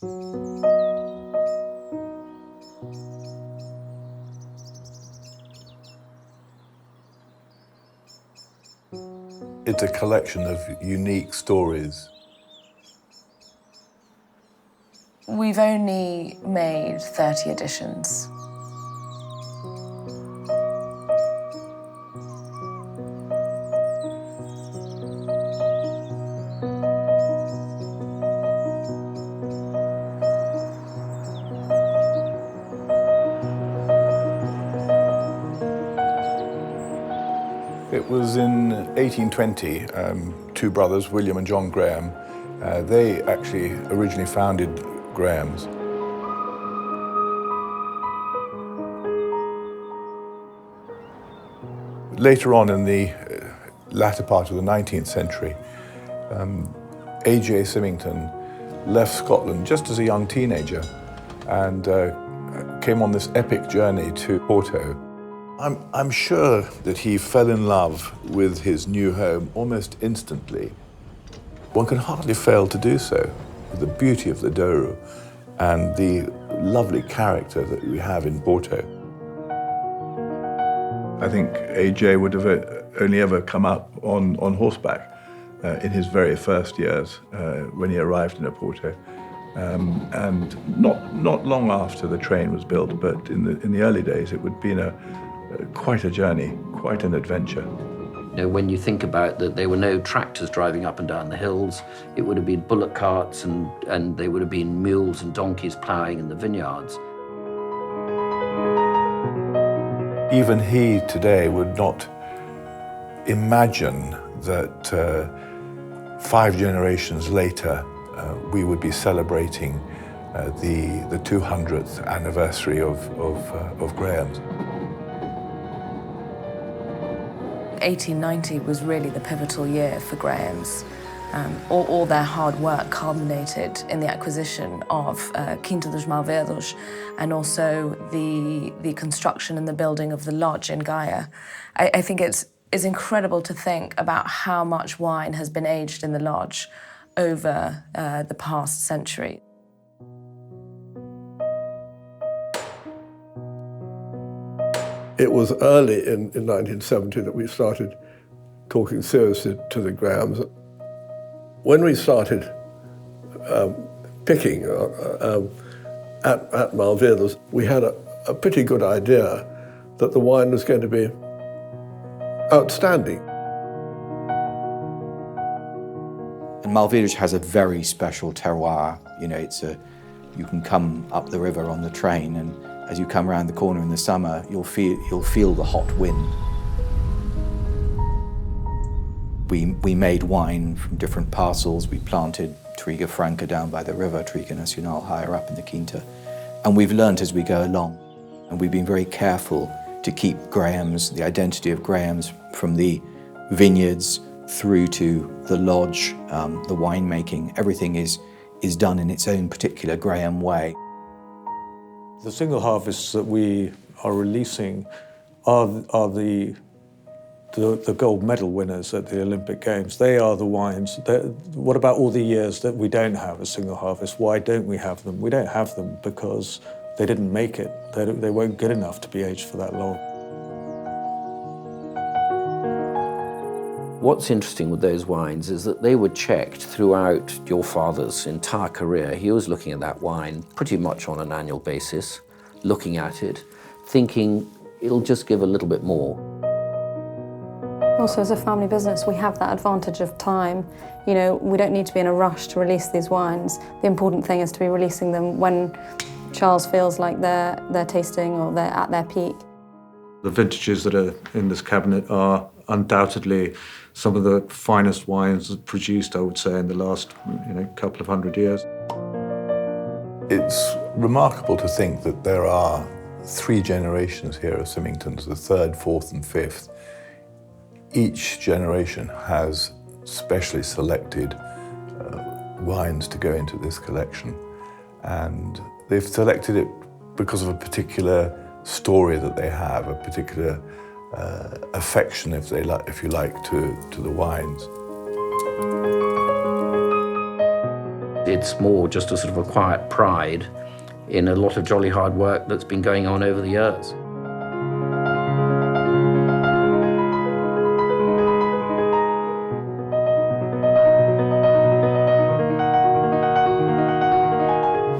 It's a collection of unique stories. We've only made 30 editions. It was in 1820, two brothers, William and John Graham, they actually originally founded Graham's. Later on in the latter part of the 19th century, A.J. Symington left Scotland just as a young teenager and came on this epic journey to Porto. I'm sure that he fell in love with his new home almost instantly. One can hardly fail to do so, with the beauty of the Douro and the lovely character that we have in Porto. I think AJ would have only ever come up on horseback in his very first years when he arrived in Porto. And not long after the train was built, but in the early days, it would have been quite a journey, quite an adventure. You know, when you think about that, there were no tractors driving up and down the hills. It would have been bullock carts and there would have been mules and donkeys ploughing in the vineyards. Even he today would not imagine that 5 generations later we would be celebrating the 200th anniversary of Graham's. 1890 was really the pivotal year for Graham's. All their hard work culminated in the acquisition of Quinta dos Malvedos and also the construction and the building of the lodge in Gaia. I think it's incredible to think about how much wine has been aged in the lodge over the past century. It was early in 1970 that we started talking seriously to the Grahams. When we started picking at Malvedos, we had a pretty good idea that the wine was going to be outstanding. And Malvedos has a very special terroir. You know, you can come up the river on the train, and as you come around the corner in the summer, you'll feel the hot wind. We made wine from different parcels. We planted Triga Franca down by the river, Triga Nacional higher up in the Quinta. And we've learnt as we go along. And we've been very careful to keep Graham's, the identity of Graham's, from the vineyards through to the lodge, the winemaking. Everything is done in its own particular Graham way. The single harvests that we are releasing are the gold medal winners at the Olympic Games. They are the wines. What about all the years that we don't have a single harvest? Why don't we have them? We don't have them because they didn't make it. They weren't good enough to be aged for that long. What's interesting with those wines is that they were checked throughout your father's entire career. He was looking at that wine pretty much on an annual basis, looking at it, thinking it'll just give a little bit more. Also, as a family business, we have that advantage of time. You know, we don't need to be in a rush to release these wines. The important thing is to be releasing them when Charles feels like they're tasting or they're at their peak. The vintages that are in this cabinet are undoubtedly some of the finest wines produced, I would say, in the last couple of hundred years. It's remarkable to think that there are 3 generations here of Symingtons, the 3rd, 4th and 5th. Each generation has specially selected wines to go into this collection. And they've selected it because of a particular story that they have, a particular affection, if you like, to the wines. It's more just a sort of a quiet pride in a lot of jolly hard work that's been going on over the years.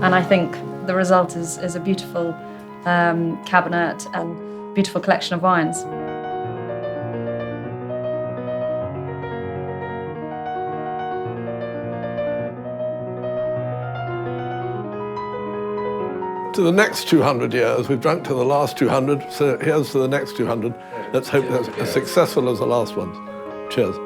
And I think the result is a beautiful cabinet and beautiful collection of wines. To the next 200 years, we've drunk to the last 200, so here's to the next 200. Let's hope that's as successful as the last ones. Cheers.